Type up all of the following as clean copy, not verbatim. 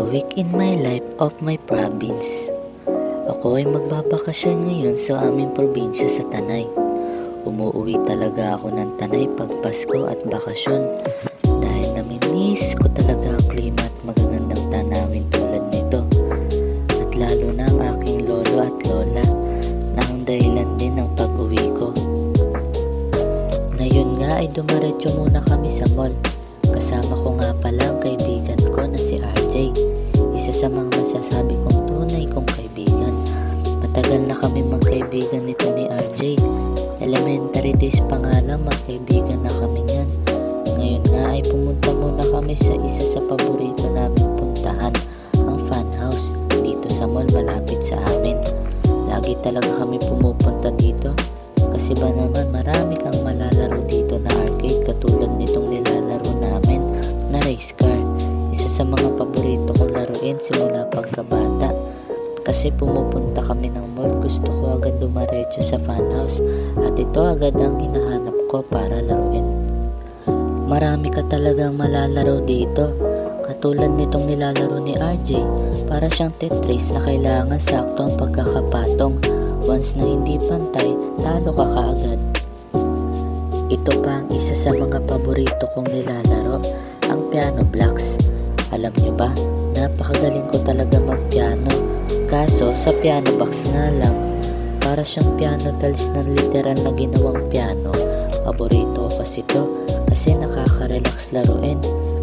week in my life of my province. Ako ay magbabakasyon ngayon sa aming probinsya sa Tanay. Umuwi talaga ako ng Tanay pag Pasko at bakasyon dahil namimiss ko talaga ang klima at magagandang tanawin tulad nito. At lalo na ang aking lolo at lola na ang dahilan din ng pag-uwi ko. Ngayon nga ay dumaretso muna kami sa mall. Kasama ko nga pala ang kaibigan ko na si RJ. Isa sa mga masasabi kong tunay kong kaibigan. Matagal na kami magkaibigan nito ni RJ. Elementary days pa nga lang magkaibigan na kami niyan. Ngayon nga ay pumunta muna kami sa isa sa paborito namin puntahan, ang Fun House, dito sa mall malapit sa amin. Lagi talaga kami pumupunta dito. Kasi ba naman marami kang malalaro dito na arcade katulad nitong nilalaro namin na race car. Isa sa mga paborito kong laruin simula pagkabata. Kasi pumupunta kami ng mall, gusto ko agad dumaretso sa Fun House at ito agad ang hinahanap ko para laruin. Marami ka talagang malalaro dito. Katulad nitong nilalaro ni RJ, para siyang Tetris na kailangan sakto ang pagkakapatong. Once na hindi pantay, talo ka kaagad. Ito pa ang isa sa mga paborito kong nilalaro, ang piano blocks. Alam nyo ba, napakagaling ko talaga magpiano. Kaso sa piano box nga lang, para siyang piano tiles na literal na ginawang piano. Paborito ko kasi to kasi nakaka-relax laruin.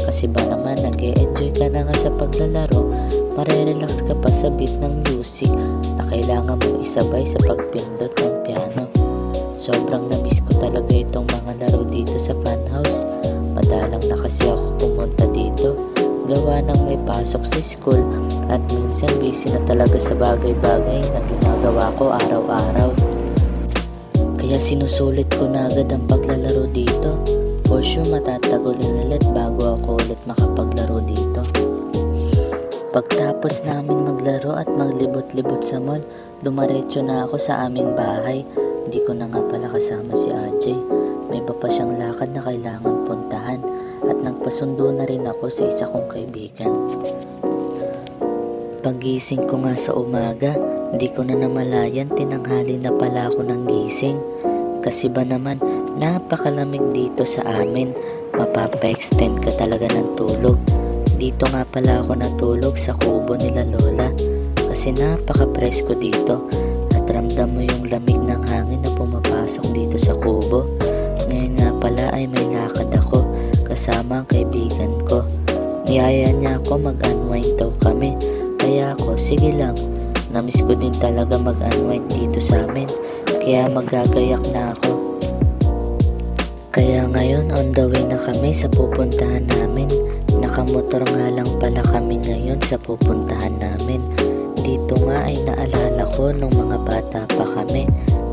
Kasi ba naman nag-e-enjoy ka na nga sa paglalaro, marerelax ka pa sa beat ng music na kailangan mo isabay sa pagpindot ng piano. Sobrang namiss ko talaga itong mga laro dito sa Fun House. Madalang na kasi ako pumunta dito, gawa ng may pasok sa school at minsan busy na talaga sa bagay-bagay na ginagawa ko araw-araw. Kaya sinusulit ko na agad ang paglalaro dito. For sure matatagulin ulit bago ako ulit makapaglaro dito. Pagtapos namin maglaro at maglibot-libot sa mall, dumaretso na ako sa aming bahay. Hindi ko na nga pala kasama si RJ. May iba pa siyang lakad na kailangan puntahan at nagpasundo na rin ako sa isa kong kaibigan. Pagising ko nga sa umaga, hindi ko na namalayan tinanghali na pala ako ng gising. Kasi ba naman, napakalamig dito sa amin. Mapapa-extend ka talaga ng tulog. Dito nga pala ako natulog sa kubo nila lola. Kasi napaka-presko dito. At ramdam mo yung lamig ng hangin na pumapasok dito sa kubo. Ngayon nga pala ay may lakad ako kasama ang kaibigan ko. Niyaya niya ako mag-unwind daw kami. Kaya ako, sige lang. Namiss ko din talaga mag-unwind dito sa amin. Kaya magagayak na ako. Kaya ngayon on the way na kami sa pupuntahan namin. Nakamotor nga lang pala kami ngayon sa pupuntahan namin. Dito nga ay naalala ko nung mga bata pa kami.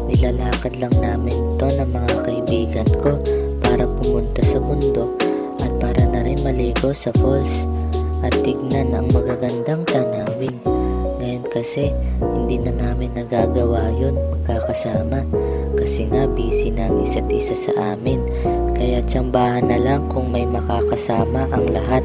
Nilalakad lang namin to ng mga kaibigan ko para pumunta sa bundok at para na rin maligo sa falls at tignan ang magagandang tanawin. Ngayon kasi hindi na namin nagagawa yun magkakasama kasi nga busy na ang isa't isa sa amin. Kaya tsambahan na lang kung may makakasama ang lahat.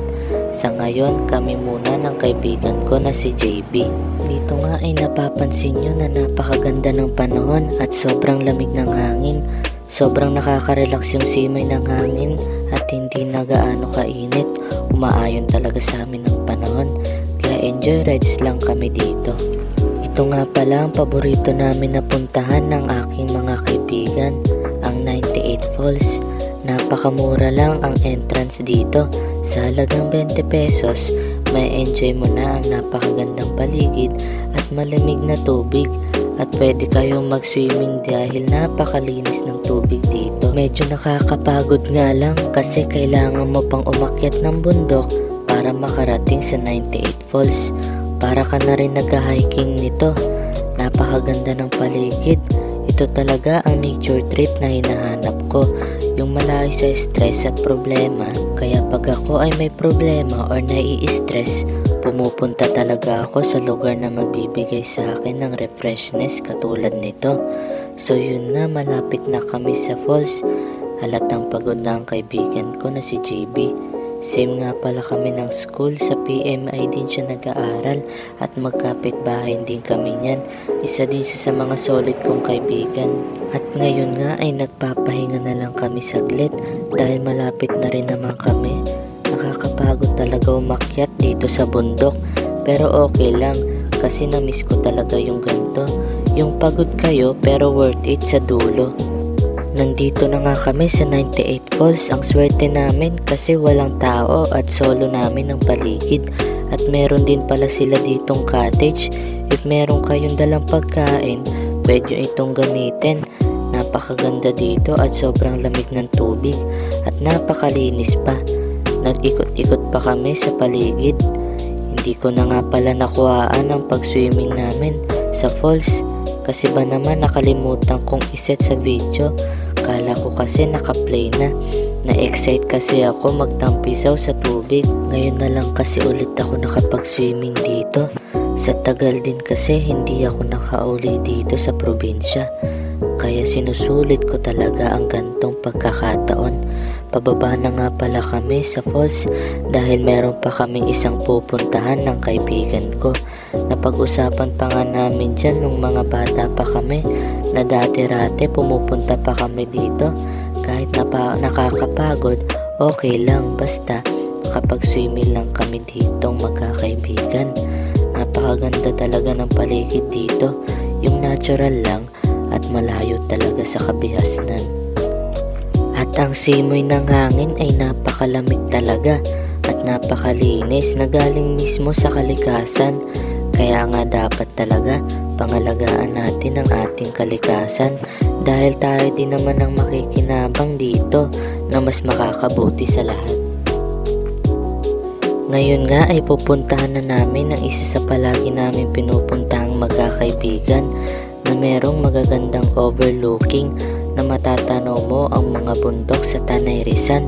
Sa ngayon kami muna ng kaibigan ko na si JB. Dito nga ay napapansin nyo na napakaganda ng panahon at sobrang lamig ng hangin. Sobrang nakaka-relax yung simoy ng hangin at hindi na gaano kainit. Umaayon talaga sa amin ng panahon. Kaya enjoy rides lang kami dito. Ito nga pala ang paborito namin na puntahan ng aking mga kaibigan, ang 98 Falls. Napakamura lang ang entrance dito. Sa halagang 20 pesos, may enjoy mo na ang napakagandang paligid at malamig na tubig. At pwede kayong mag-swimming dahil napakalinis ng tubig dito. Medyo nakakapagod nga lang kasi kailangan mo pang umakyat ng bundok para makarating sa 98 Falls. Para ka na rin nag-hiking nito. Napakaganda ng paligid. Ito talaga ang nature trip na hinahanap ko. Yung malayo sa stress at problema. Kaya pag ako ay may problema or nai-stress, pumupunta talaga ako sa lugar na magbibigay sa akin ng refreshness katulad nito. So yun na, malapit na kami sa falls. Halatang pagod na ang kaibigan ko na si JB. Same nga pala kami ng school, sa PMI din siya nag-aaral at magkapit-bahay din kami niyan. Isa din siya sa mga solid kong kaibigan. At ngayon nga ay nagpapahinga na lang kami saglit dahil malapit na rin naman kami. Nakakapagod talaga umakyat dito sa bundok, pero okay lang kasi na-miss ko talaga yung ganito. Yung pagod kayo pero worth it sa dulo. Nandito na nga kami sa 98 Falls. Ang swerte namin kasi walang tao at solo namin ang paligid. At meron din pala sila ditong cottage. If meron kayong dalang pagkain, pwede itong gamitin. Napakaganda dito at sobrang lamig ng tubig at napakalinis pa. Nag-ikot-ikot pa kami sa paligid. Hindi ko na nga pala nakuhaan ang pag-swimming namin sa falls. Kasi ba naman nakalimutan kong iset sa video. Kala ko kasi naka-play na. Na-excite kasi ako magtampisaw sa tubig. Ngayon na lang kasi ulit ako nakapag-swimming dito. Sa tagal din kasi hindi ako nakauli dito sa probinsya. Kaya sinusulit ko talaga ang gantong pagkakataon. Pababa na nga pala kami sa falls dahil meron pa kaming isang pupuntahan ng kaibigan ko. Napag-usapan pa nga namin dyan nung mga bata pa kami na dati-rate pumupunta pa kami dito. Kahit nakakapagod, okay lang basta makapag-swimming lang kami ditong magkakaibigan. Napakaganda talaga ng paligid dito, yung natural lang at malayo talaga sa kabihasnan. At ang simoy ng hangin ay napakalamig talaga at napakalinis na galing mismo sa kalikasan. Kaya nga dapat talaga pangalagaan natin ang ating kalikasan dahil tayo din naman ang makikinabang dito na mas makakabuti sa lahat. Ngayon nga ay pupuntahan na namin ang isa sa palagi namin pinupuntahang magkakaibigan na merong magagandang overlooking na matatanaw mo ang mga bundok sa Tanay Rizal.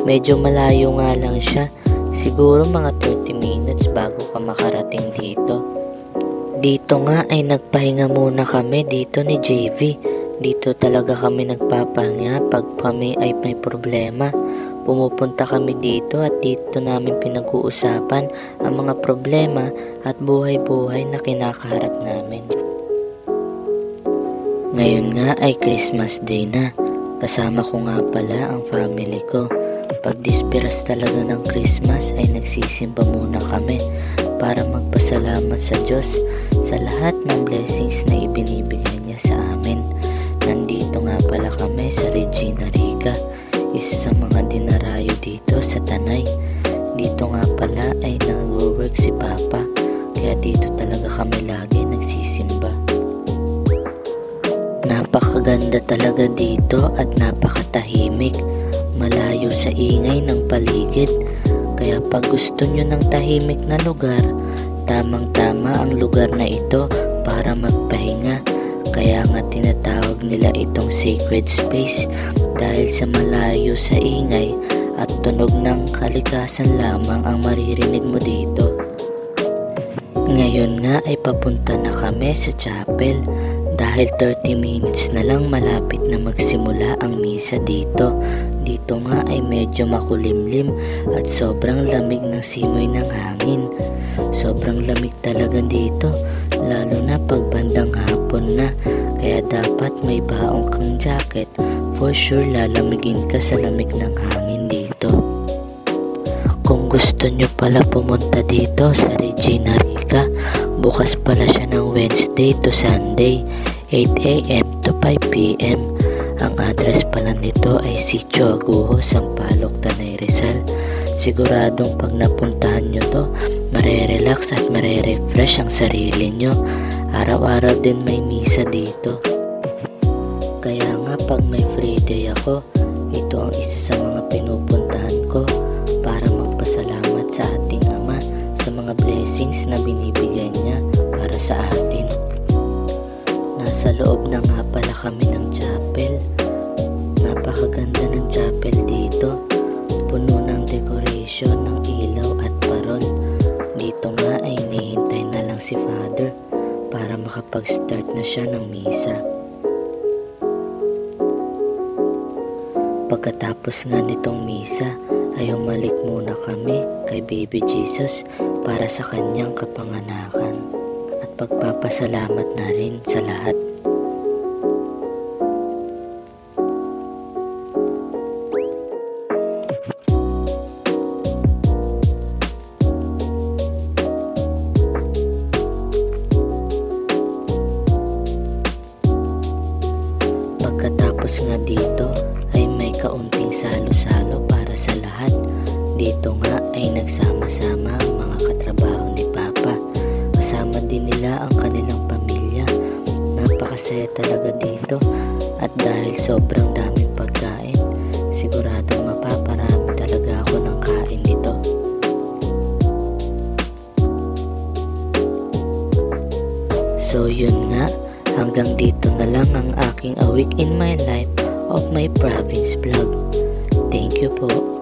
Medyo malayo nga lang siya, siguro mga 30 minutes bago ka makarating dito. Dito nga ay nagpahinga muna kami dito ni JV. Dito talaga kami nagpapahinga pag kami ay may problema. Pumupunta kami dito at dito namin pinag-uusapan ang mga problema at buhay-buhay na kinakaharap namin. Ngayon nga ay Christmas Day na. Kasama ko nga pala ang family ko. Pag dispiras talaga ng Christmas ay nagsisimba muna kami para magpasalamat sa Diyos sa lahat ng blessings na ibinibigay niya sa amin. Nandito nga pala kami sa Regina Rica, isa sa mga dinarayo dito sa Tanay. Dito nga pala ay nag-work si Papa, kaya dito talaga kami lagi nagsisimba. Napakaganda talaga dito at napakatahimik, malayo sa ingay ng paligid. Kaya pag gusto nyo ng tahimik na lugar, tamang-tama ang lugar na ito para magpahinga. Kaya nga tinatawag nila itong sacred space dahil sa malayo sa ingay at tunog ng kalikasan lamang ang maririnig mo dito. Ngayon nga ay papunta na kami sa chapel dahil 30 minutes na lang malapit na magsimula ang misa dito. Dito nga ay medyo makulimlim at sobrang lamig ng simoy ng hangin. Sobrang lamig talaga dito, lalo na pag bandang hapon na. Kaya dapat may baong kang jacket, for sure lalamigin ka sa lamig ng hangin dito. Kung gusto nyo pala pumunta dito sa Regina Rica, bukas pala siya ng Wednesday to Sunday, 8 AM to 5 PM. Ang address pala nito ay Sitio Aguho, Sampaloc, Tanay Rizal. Siguradong pag napuntahan nyo to, marerelax at marerefresh ang sarili nyo. Araw-araw din may misa dito. Kaya nga pag may free day ako, ito ang isa sa mga pinupuntahan ko para magpasalamat sa ating Ama sa mga blessings na binibigay niya para sa atin. Nasa loob na nga pala kami ng chapel. Napakaganda ng chapel dito. Puno ng decoration ng ilaw at parol. Dito nga ay hinihintay na lang si Father para makapag-start na siya ng misa. Pagkatapos nga nitong misa ay umalik muna kami kay Baby Jesus para sa kanyang kapanganakan at pagpapasalamat na rin sa lahat. Pagkatapos nga dito ay may kaunting salo-salo para sa lahat. Dito nga ay nagsama-sama ang mga katrabaho ni Papa. Kasama din nila ang kanilang pamilya. Napakasaya talaga dito at dahil sobrang daming pagkain, siguradong mapaparami talaga ako ng kain nito. So yun nga, hanggang dito na lang ang aking A Week in My Life of my province vlog. Thank you po.